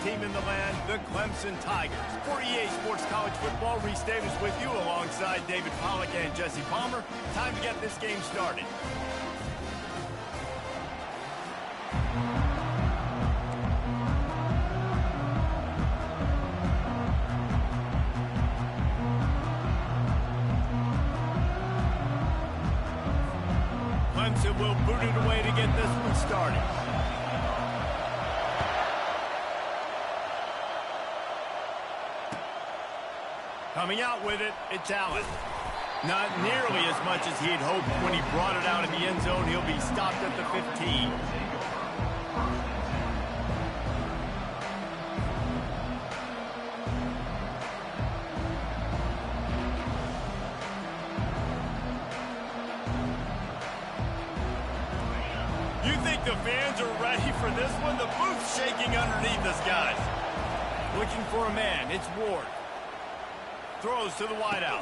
team in the land, the Clemson Tigers. For EA Sports College Football, Reese Davis with you alongside David Pollack and Jesse Palmer. Time to get this game started. Clemson will boot it away to get this one started. Coming out with it, it's Allen. Not nearly as much as he had hoped when he brought it out in the end zone. He'll be stopped at the 15. You think the fans are ready for this one? The booth's shaking underneath us, guys. Looking for a man, it's Ward. Throws to the wideout.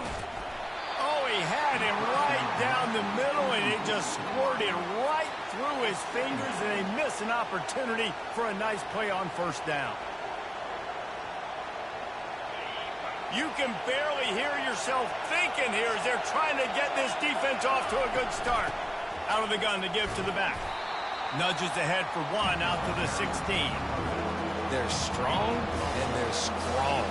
Oh, he had him right down the middle, and it just squirted right through his fingers, and they miss an opportunity for a nice play on first down. You can barely hear yourself thinking here as they're trying to get this defense off to a good start. Out of the gun to give to the back. Nudges ahead for one out to the 16. They're strong and they're strong.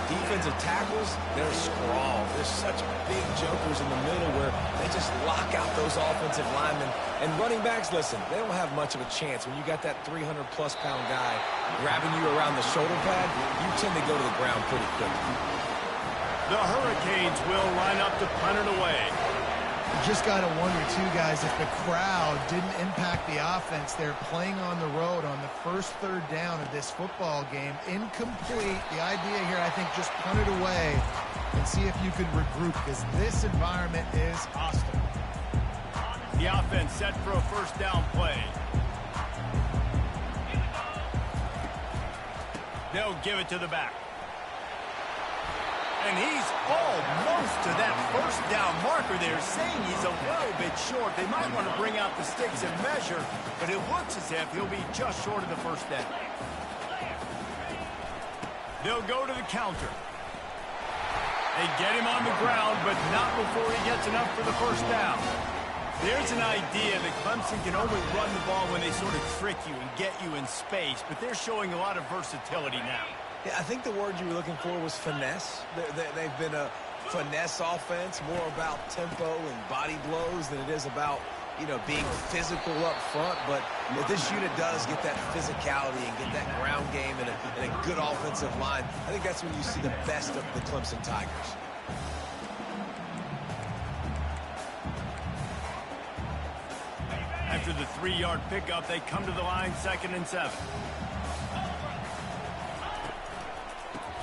Defensive tackles, they're strong. There's such big jokers in the middle where they just lock out those offensive linemen. And running backs, listen, they don't have much of a chance. When you got that 300-plus pound guy grabbing you around the shoulder pad, you tend to go to the ground pretty quickly. The Hurricanes will line up to punt it away. You just got to wonder, too, guys, if the crowd didn't impact the offense. They're playing on the road on the first third down of this football game. Incomplete. The idea here, I think, just punt it away and see if you can regroup, because this environment is hostile. The offense set for a first down play. They'll give it to the back. And he's almost to that first down marker there, saying he's a little bit short. They might want to bring out the sticks and measure, but it looks as if he'll be just short of the first down. They'll go to the counter. They get him on the ground, but not before he gets enough for the first down. There's an idea that Clemson can only run the ball when they sort of trick you and get you in space, but they're showing a lot of versatility now. Yeah, I think the word you were looking for was finesse. They've been a finesse offense, more about tempo and body blows than it is about, being physical up front. But if this unit does get that physicality and get that ground game and a good offensive line, I think that's when you see the best of the Clemson Tigers. After the 3-yard pickup, they come to the line 2nd and 7.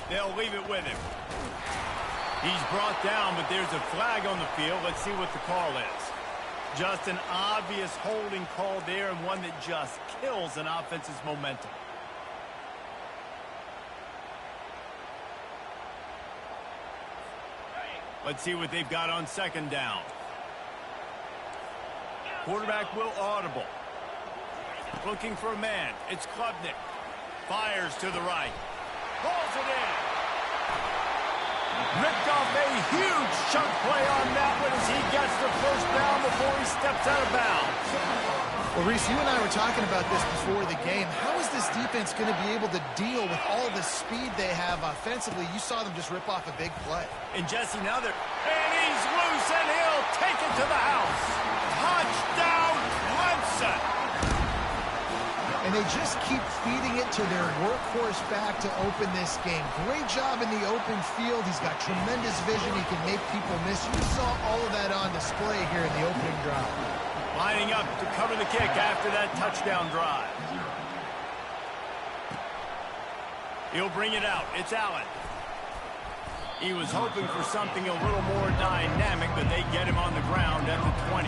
They'll leave it with him. He's brought down, but there's a flag on the field. Let's see what the call is. Just an obvious holding call there, and one that just kills an offense's momentum. Let's see what they've got on 2nd down. Quarterback will audible. Looking for a man. It's Klubnik. Fires to the right. Pulls it in. Ripped off a huge chunk play on that one as he gets the first down before he steps out of bounds. Well, Reese, you and I were talking about this before the game. How is this defense going to be able to deal with all the speed they have offensively? You saw them just rip off a big play. And Jesse, now they're... And he's loose, and he'll take it to the house. Touchdown, Clemson. And they just keep feeding it to their workhorse back to open this game. Great job in the open field. He's got tremendous vision. He can make people miss. You saw all of that on display here in the opening drive. Lining up to cover the kick after that touchdown drive. He'll bring it out. It's Allen. He was hoping for something a little more dynamic, but they get him on the ground at the 20.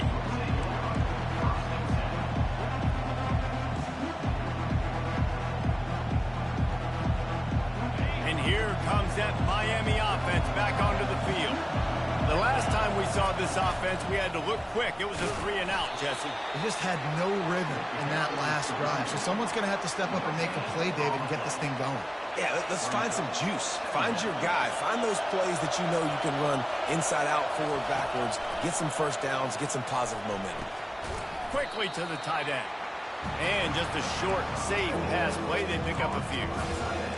And here comes that Miami offense back onto the field. The last time we saw this offense, we had to look quick. It was a 3 and out, Jesse. They just had no rhythm in that last drive. So someone's going to have to step up and make a play, David, and get this thing going. Yeah, let's find some juice. Find your guy. Find those plays that you know you can run inside out, forward, backwards. Get some first downs. Get some positive momentum. Quickly to the tight end. And just a short, safe pass play. They pick up a few.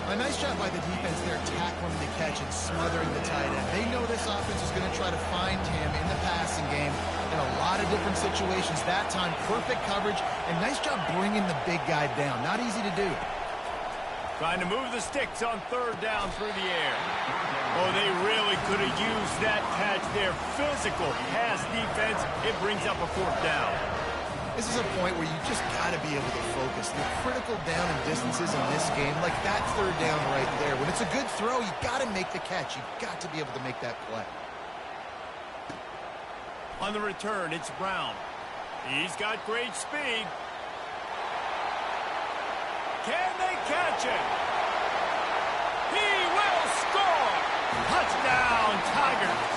A nice job by the defense there, tackling the catch and smothering the tight end. They know this offense is going to try to find him in the passing game in a lot of different situations. That time, perfect coverage, and nice job bringing the big guy down. Not easy to do. Trying to move the sticks on 3rd down through the air. Oh, they really could have used that catch there. Physical pass defense. It brings up a 4th down. This is a point where you just got to be able to focus. The critical down and distances in this game, like that 3rd down right there. When it's a good throw, you got to make the catch. You got to be able to make that play. On the return, it's Brown. He's got great speed. Can they catch him? He will score! Touchdown, Tigers!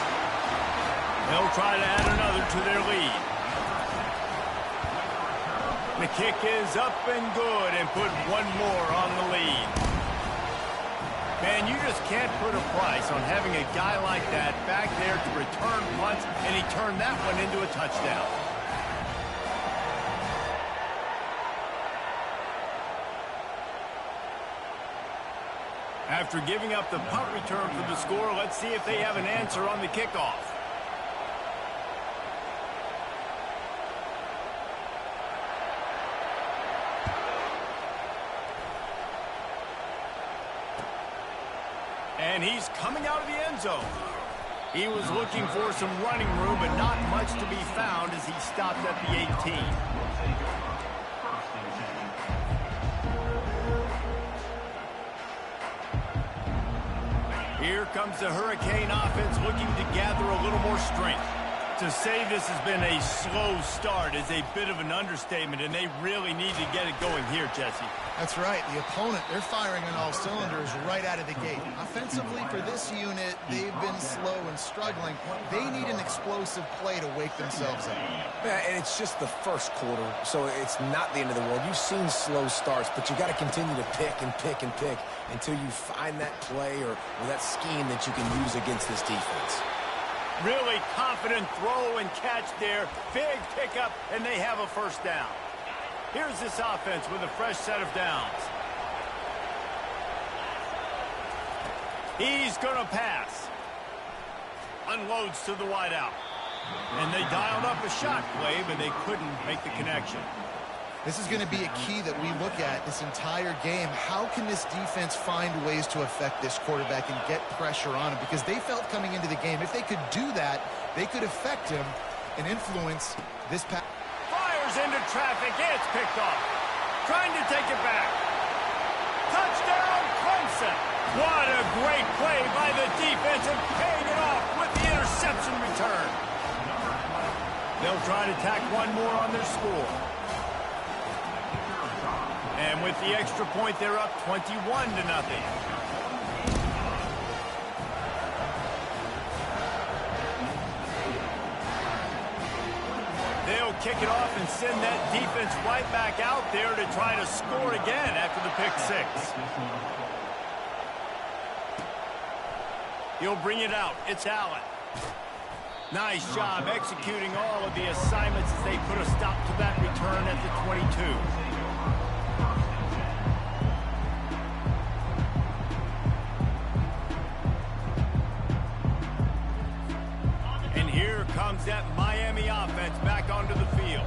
They'll try to add another to their lead. The kick is up and good and put one more on the lead. Man, you just can't put a price on having a guy like that back there to return punts, and he turned that one into a touchdown. After giving up the punt return for the score, let's see if they have an answer on the kickoff. And he's coming out of the end zone. He was looking for some running room, but not much to be found as he stopped at the 18. Here comes the Hurricane offense looking to gather a little more strength. To say this has been a slow start is a bit of an understatement, and they really need to get it going here, Jesse. That's right. The opponent, they're firing on all cylinders right out of the gate. Offensively, for this unit, they've been slow and struggling. They need an explosive play to wake themselves up. Yeah, and it's just the first quarter, so it's not the end of the world. You've seen slow starts, but you got to continue to pick and pick and pick until you find that play or that scheme that you can use against this defense. Really confident throw and catch there. Big pickup, and they have a first down. Here's this offense with a fresh set of downs. He's going to pass. Unloads to the wideout. And they dialed up a shot play, but they couldn't make the connection. This is going to be a key that we look at this entire game. How can this defense find ways to affect this quarterback and get pressure on him? Because they felt coming into the game, if they could do that, they could affect him and influence this pass. Fires into traffic. It's picked off. Trying to take it back. Touchdown, Clemson. What a great play by the defense and paying it off with the interception return. They'll try to tack one more on their score. And with the extra point, they're up 21-0. They'll kick it off and send that defense right back out there to try to score again after the pick six. He'll bring it out. It's Allen. Nice job executing all of the assignments as they put a stop to that return at the 22. Comes that Miami offense back onto the field.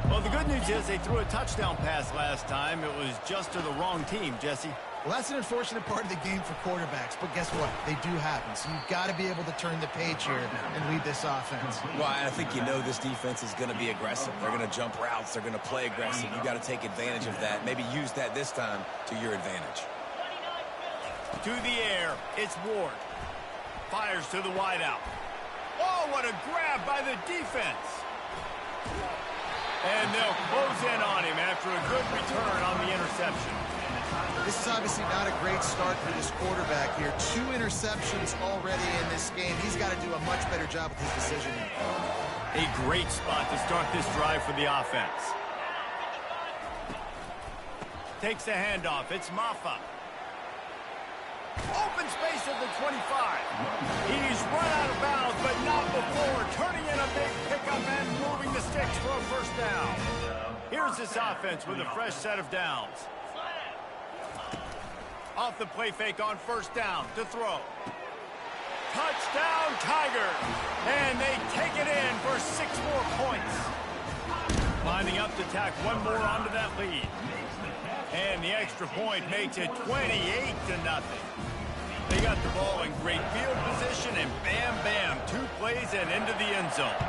Well, the good news is they threw a touchdown pass last time. It was just to the wrong team, Jesse. Well, that's an unfortunate part of the game for quarterbacks, but guess what? They do happen. So you've got to be able to turn the page here and lead this offense. Well, I think you know this defense is going to be aggressive. They're going to jump routes. They're going to play aggressive. You got to take advantage of that. Maybe use that this time to your advantage. To the air, it's Ward. Fires to the wideout. Oh, what a grab by the defense. And they'll close in on him after a good return on the interception. This is obviously not a great start for this quarterback here. 2 interceptions already in this game. He's got to do a much better job with his decision. A great spot to start this drive for the offense. Takes the handoff. It's Maffa. Open space at the 25. He's run out of bounds, but not before turning in a big pickup and moving the sticks for a first down. Here's this offense with a fresh set of downs. Off the play fake on first down to throw. Touchdown, Tigers! And they take it in for 6 more points. Lining up to tack one more onto that lead. And the extra point makes it 28-0. They got the ball in great field position, and bam, bam, 2 plays and into the end zone.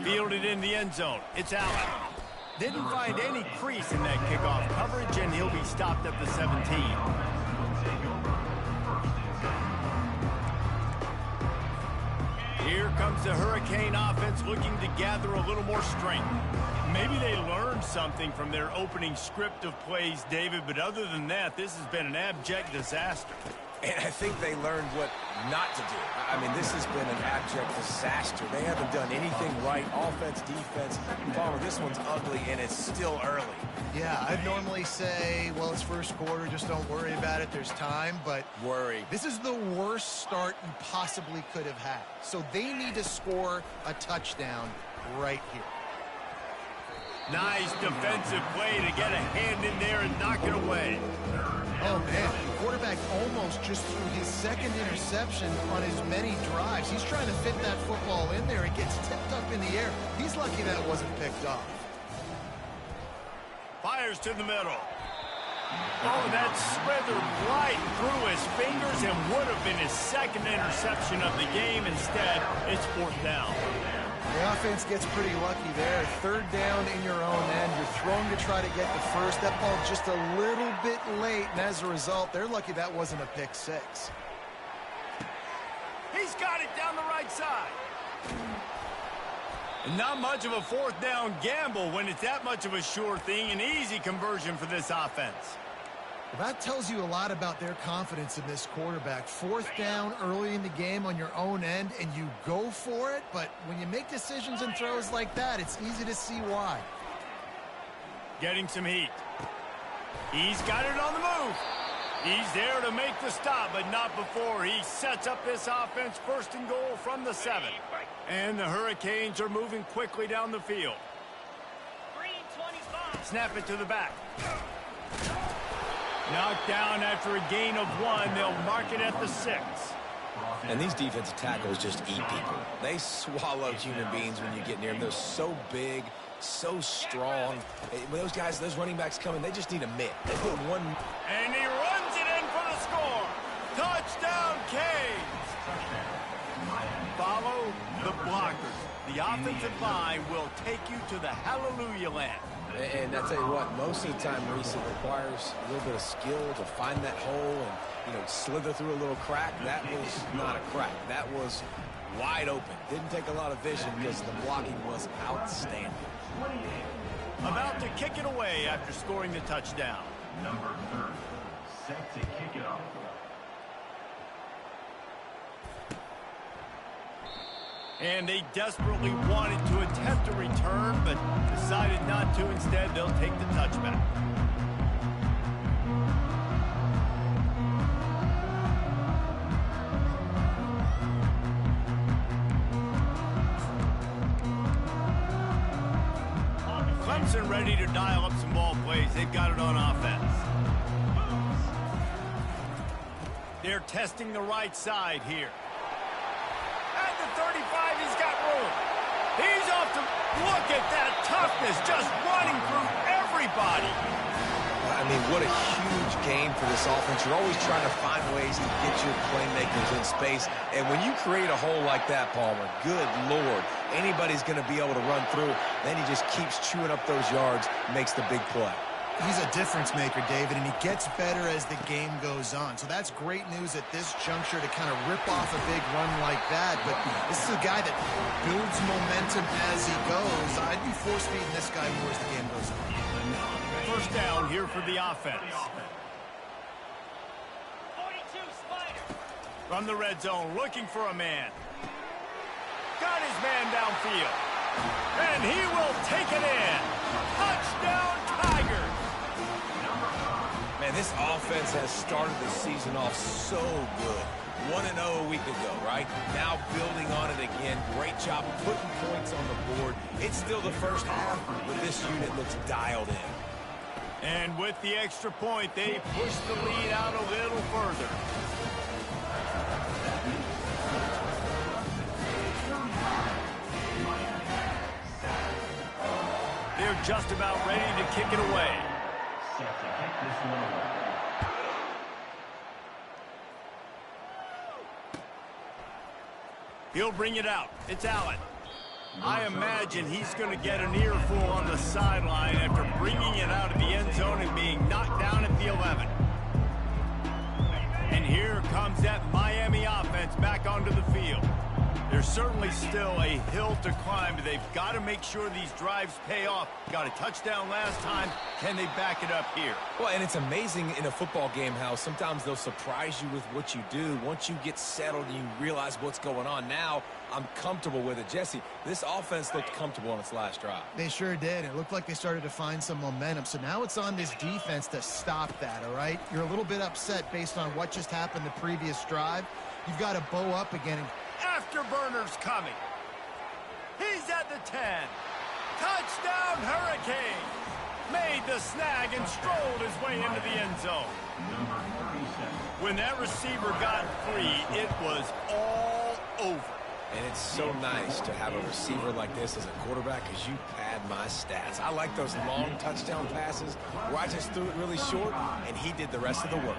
Fielded in the end zone. It's Allen. Didn't find any crease in that kickoff coverage, and he'll be stopped at the 17. Here comes the Hurricane offense looking to gather a little more strength. Maybe they learned something from their opening script of plays, David, but other than that, this has been an abject disaster. And I think they learned what not to do. I mean, this has been an abject disaster. They haven't done anything right, offense, defense. Palmer, this one's ugly, and it's still early. Yeah, I'd normally say, well, it's first quarter, just don't worry about it, there's time, but worry. This is the worst start you possibly could have had. So they need to score a touchdown right here. Nice defensive play to get a hand in there and knock it away. Oh, man, the quarterback almost just threw his 2nd interception on as many drives. He's trying to fit that football in there. It gets tipped up in the air. He's lucky that wasn't picked off. Fires to the middle. Oh, that slithered right through his fingers and would have been his 2nd interception of the game. Instead, it's 4th down. The offense gets pretty lucky there. 3rd down in your own end. You're throwing to try to get the first. That ball just a little bit late, and as a result, they're lucky that wasn't a pick 6. He's got it down the right side. Not much of a 4th down gamble when it's that much of a sure thing. An easy conversion for this offense. Well, that tells you a lot about their confidence in this quarterback. 4th down early in the game on your own end, and you go for it. But when you make decisions and throws like that, it's easy to see why. Getting some heat. He's got it on the move. He's there to make the stop, but not before he sets up this offense 1st and goal from the 7. And the Hurricanes are moving quickly down the field. Snap it to the back. Knocked down after a gain of 1. They'll mark it at the 6. And these defensive tackles just eat people. They swallow human beings when you get near them. They're so big, so strong. When those guys, those running backs come in, they just need a mitt. They put one. And he runs it in for the score. Touchdown, Canes. Follow the blockers. The offensive line will take you to the hallelujah land. And I tell you what, most of the time, Reese, it requires a little bit of skill to find that hole and, slither through a little crack. That was not a crack. That was wide open. Didn't take a lot of vision because the blocking was outstanding. About to kick it away after scoring the touchdown. Number 30, set to kick it off. And they desperately wanted to attempt a return, but decided not to. Instead, they'll take the touchback. Clemson ready to dial up some ball plays. They've got it on offense. They're testing the right side here. At the 35, he's got room. He's off to look at that toughness, just running through everybody. I mean, what a huge game for this offense. You're always trying to find ways to get your playmakers in space. And when you create a hole like that, Palmer, good Lord, anybody's going to be able to run through. Then he just keeps chewing up those yards, makes the big play. He's a difference maker, David, and he gets better as the game goes on. So that's great news at this juncture to kind of rip off a big run like that. But this is a guy that builds momentum as he goes. I'd be force-feeding this guy more as the game goes on. First down here for the offense. From the red zone, looking for a man. Got his man downfield. And he will take it in. Touchdown, Tigers. Man, this offense has started the season off so good. 1-0 a week ago, right? Now building on it again. Great job putting points on the board. It's still the first half, but this unit looks dialed in. And with the extra point, they push the lead out a little further. They're just about ready to kick it away. Set to kick this one away. He'll bring it out. It's Allen. I imagine he's going to get an earful on the sideline after bringing it out of the end zone and being knocked down at the 11. And here comes that Miami offense back onto the field. There's certainly still a hill to climb, but they've got to make sure these drives pay off. Got a touchdown last time. Can they back it up here? Well, and it's amazing in a football game how sometimes they'll surprise you with what you do. Once you get settled and you realize what's going on, now I'm comfortable with it. Jesse, this offense looked comfortable on its last drive. They sure did. It looked like they started to find some momentum. So now it's on this defense to stop that, all right? You're a little bit upset based on what just happened the previous drive. You've got to bow up again. Afterburner's coming. He's at the 10. Touchdown, Hurricane. Made the snag and strolled his way into the end zone. Number 37. When that receiver got free, it was all over. And it's so nice to have a receiver like this as a quarterback because you pad my stats. I like those long touchdown passes where I just threw it really short and he did the rest of the work.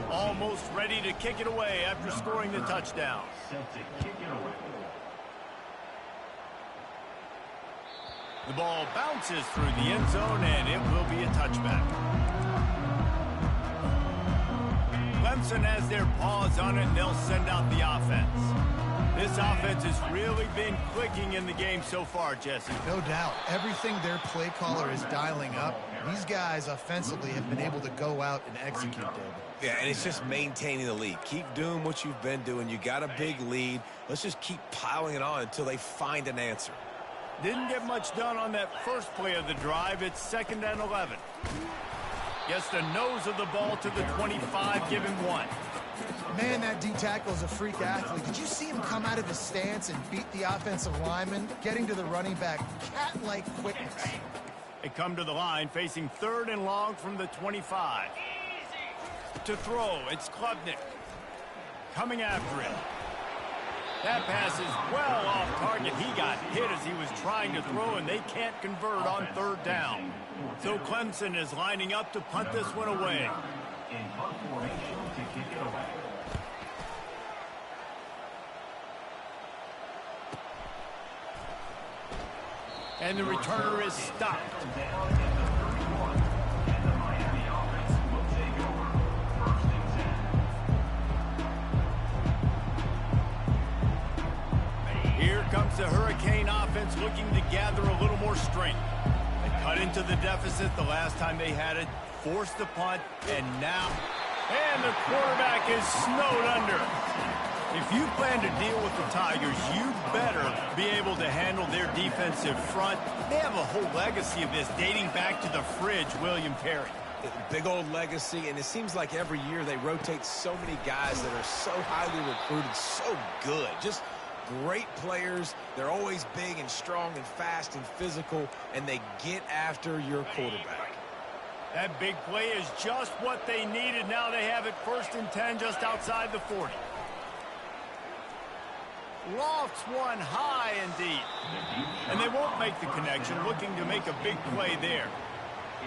Almost ready to kick it away after scoring the touchdown. Set to kick it away. The ball bounces through the end zone, and it will be a touchback. Clemson has their paws on it, and they'll send out the offense. This offense has really been clicking in the game so far, Jesse. No doubt. Everything their play caller is dialing up, these guys offensively have been able to go out and execute, David. Yeah, and it's just maintaining the lead. Keep doing what you've been doing. You got a big lead. Let's just keep piling it on until they find an answer. Didn't get much done on that first play of the drive. It's 2nd and 11. Gets the nose of the ball to the 25, give him 1. Man, that D tackle is a freak athlete. Did you see him come out of the stance and beat the offensive lineman, getting to the running back? Cat-like quickness. They come to the line, facing 3rd and long from the 25. To throw, it's Klubnik. Coming after him. That pass is well off target. He got hit as he was trying to throw, and they can't convert on 3rd down. So Clemson is lining up to punt this one away. In punt formation to kick it away. And the returner is stopped. Down at the 31. And the Miami offense will take over. 1st and 10. Here comes the Hurricane offense looking to gather a little more strength. They cut into the deficit the last time they had it, forced the punt, and now... And the quarterback is snowed under. If you plan to deal with the Tigers, you better be able to handle their defensive front. They have a whole legacy of this dating back to the fridge, William Perry. Big old legacy, and it seems like every year they rotate so many guys that are so highly recruited, so good. Just great players. They're always big and strong and fast and physical, and they get after your quarterback. That big play is just what they needed. Now they have it 1st and 10 just outside the 40. Lofts one high and deep. And they won't make the connection, looking to make a big play there.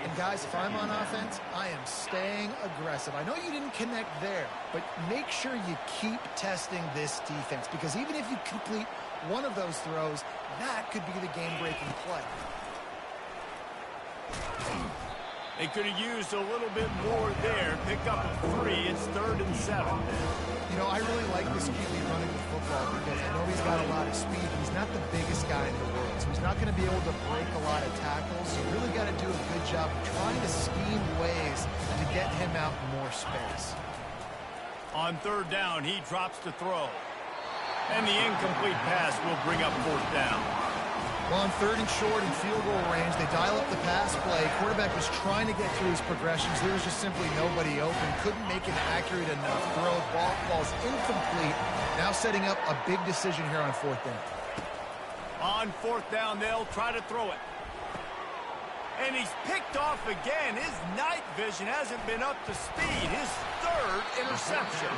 And guys, if I'm on offense, I am staying aggressive. I know you didn't connect there, but make sure you keep testing this defense, because even if you complete one of those throws, that could be the game-breaking play. They could have used a little bit more there. Picked up a 3. It's 3rd and 7. You know, I really like this QB running the football because I know he's got a lot of speed. He's not the biggest guy in the world, so he's not going to be able to break a lot of tackles. You really got to do a good job of trying to scheme ways to get him out in more space. On 3rd down, he drops to throw. And the incomplete pass will bring up 4th down. Well, on 3rd and short in field goal range, they dial up the pass play. Quarterback was trying to get through his progressions. There was just simply nobody open. Couldn't make an accurate enough throw. Ball falls incomplete. Now setting up a big decision here on 4th down. On 4th down, they'll try to throw it. And he's picked off again. His night vision hasn't been up to speed. His 3rd interception.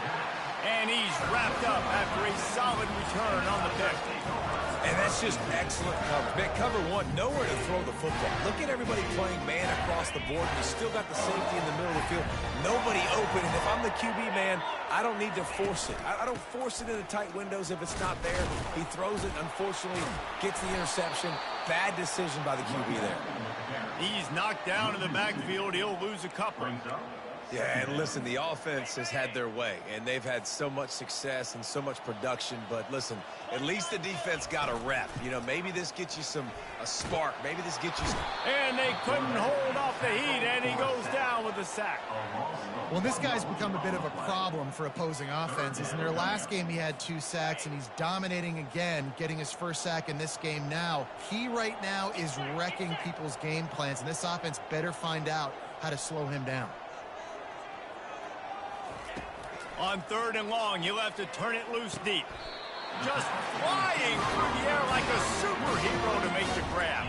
And he's wrapped up after a solid return on the pick. And that's just excellent cover. Man, cover 1, nowhere to throw the football. Look at everybody playing man across the board. You still got the safety in the middle of the field. Nobody open. And if I'm the QB, man, I don't need to force it. I don't force it into tight windows if it's not there. He throws it, unfortunately, gets the interception. Bad decision by the QB there. He's knocked down in the backfield. He'll lose a couple. Yeah, and listen, the offense has had their way, and they've had so much success and so much production. But listen, at least the defense got a rep. You know, maybe this gets you a spark. Maybe this gets you some... And they couldn't hold off the heat, and he goes down with a sack. Well, this guy's become a bit of a problem for opposing offenses. In their last game, he had 2 sacks, and he's dominating again, getting his 1st sack in this game now. He right now is wrecking people's game plans, and this offense better find out how to slow him down. On 3rd and long, he'll have to turn it loose deep. Just flying through the air like a superhero to make the grab.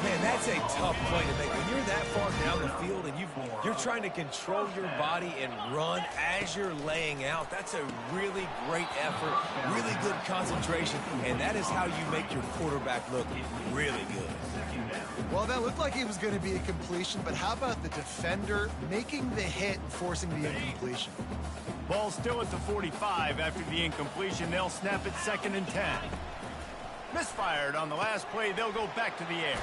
Man, that's a tough play to make. When you're that far down the field and you're trying to control your body and run as you're laying out, that's a really great effort, really good concentration, and that is how you make your quarterback look really good. Well, that looked like it was going to be a completion, but how about the defender making the hit and forcing the incompletion? Ball still at the 45 after the incompletion. They'll snap it 2nd and 10. Misfired on the last play. They'll go back to the air.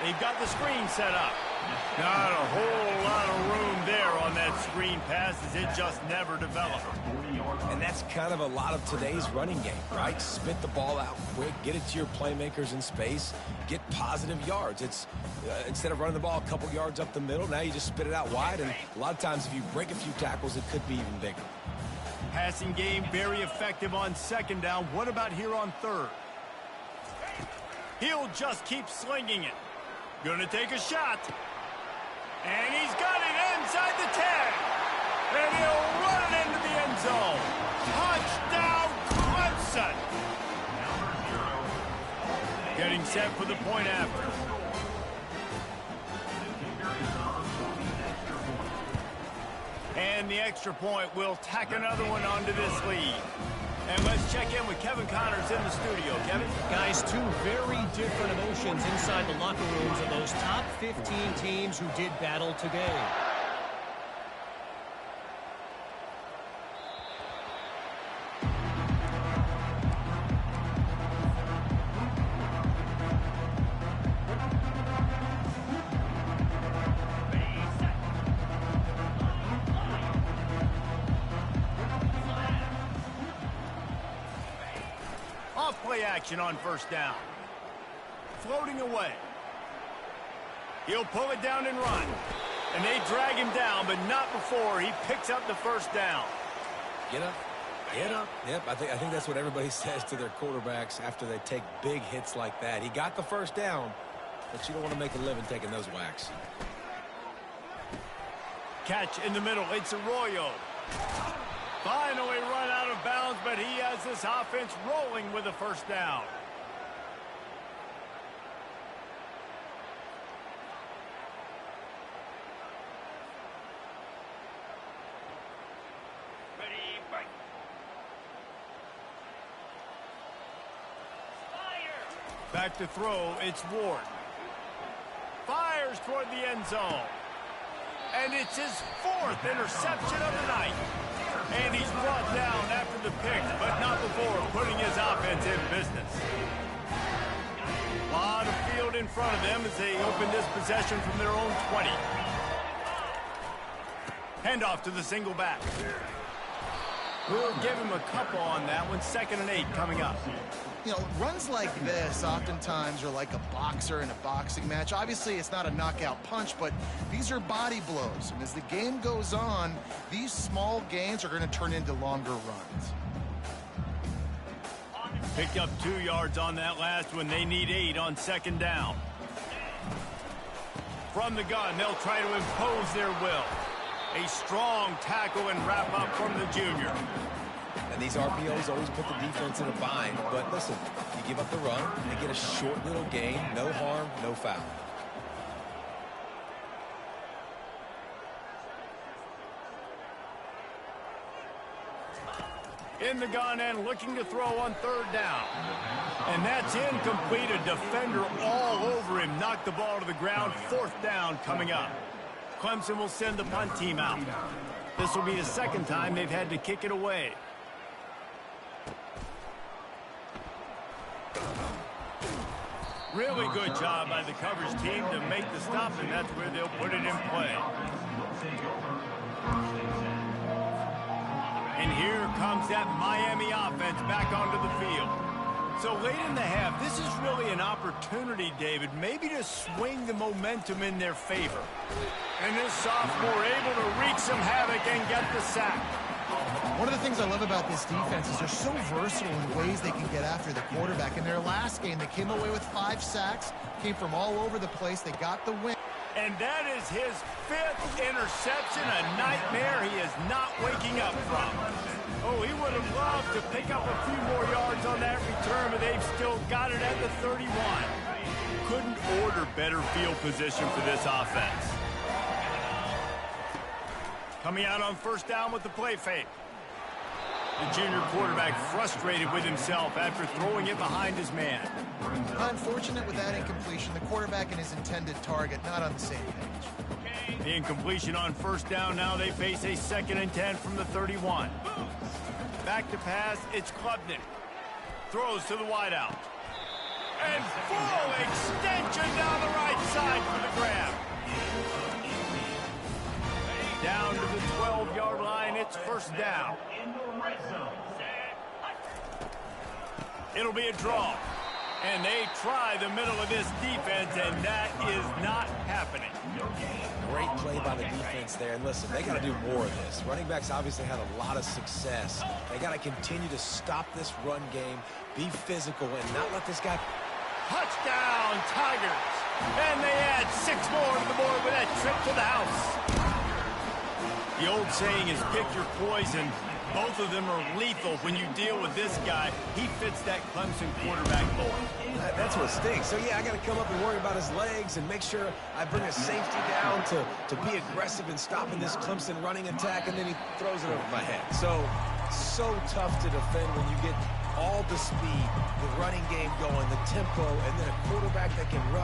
They've got the screen set up. Not a whole lot of room there on that screen pass as it just never developed. And that's kind of a lot of today's running game, right? Spit the ball out quick, get it to your playmakers in space, get positive yards. It's instead of running the ball a couple yards up the middle, now you just spit it out wide, and a lot of times if you break a few tackles, it could be even bigger. Passing game very effective on 2nd down. What about here on 3rd? He'll just keep slinging it. Gonna take a shot. And he's got it inside the 10. And he'll run it into the end zone. Touchdown, Clemson. Getting set for the point after. And the extra point will tack another one onto this lead. And let's check in with Kevin Connors in the studio. Kevin? Guys, 2 very different emotions inside the locker rooms of those top 15 teams who did battle today. Play action on 1st down. Floating away. He'll pull it down and run. And they drag him down, but not before he picks up the 1st down. Get up. Get up. Yep, I think that's what everybody says to their quarterbacks after they take big hits like that. He got the 1st down, but you don't want to make a living taking those whacks. Catch in the middle. It's Arroyo. Finally run out of bounds, but he has this offense rolling with a 1st down. Ready, fight. Back to throw, it's Ward. Fires toward the end zone. And it's his 4th interception of the night. And he's brought down after the pick, but not before putting his offense in business. A lot of field in front of them as they open this possession from their own 20. Handoff to the single back. We'll give him a couple on that one. 2nd and 8 coming up. You know, runs like this oftentimes are like a boxer in a boxing match. Obviously, it's not a knockout punch, but these are body blows. And as the game goes on, these small gains are going to turn into longer runs. Picked up 2 yards on that last one. They need 8 on 2nd down. From the gun, they'll try to impose their will. A strong tackle and wrap up from the junior. And these RPOs always put the defense in a bind. But listen, you give up the run, they get a short little gain, no harm, no foul. In the gun and looking to throw on 3rd down. And that's incomplete. A defender all over him. Knocked the ball to the ground. 4th down coming up. Clemson will send the punt team out. This will be the 2nd time they've had to kick it away. Really good job by the coverage team to make the stop, and that's where they'll put it in play. And here comes that Miami offense back onto the field. So late in the half, this is really an opportunity, David, maybe to swing the momentum in their favor. And this sophomore able to wreak some havoc and get the sack. One of the things I love about this defense is they're so versatile in ways they can get after the quarterback. In their last game, they came away with 5 sacks, came from all over the place. They got the win. And that is his 5th interception, a nightmare he is not waking up from. Oh, he would have loved to pick up a few more yards on that return, but they've still got it at the 31. Couldn't order better field position for this offense. Coming out on 1st down with the play fake. The junior quarterback frustrated with himself after throwing it behind his man. Unfortunate with that incompletion. The quarterback and his intended target not on the same page. The incompletion on 1st down. Now they face a 2nd and 10 from the 31. Back to pass. It's Klubnik. Throws to the wideout. And full extension down the right side for the grab. Down to the 12-yard line. It's 1st down. It'll be a draw. And they try the middle of this defense, and that is not happening. Great play by the defense there. And listen, they got to do more of this. Running backs obviously had a lot of success. They got to continue to stop this run game, be physical, and not let this guy... Touchdown, Tigers. And they add 6 more to the board with that trip to the house. The old saying is pick your poison. Both of them are lethal when you deal with this guy. He fits that Clemson quarterback mold. That's what stinks. So, yeah, I got to come up and worry about his legs and make sure I bring a safety down to be aggressive in stopping this Clemson running attack, and then he throws it over my head. So tough to defend when you get all the speed, the running game going, the tempo, and then a quarterback that can run.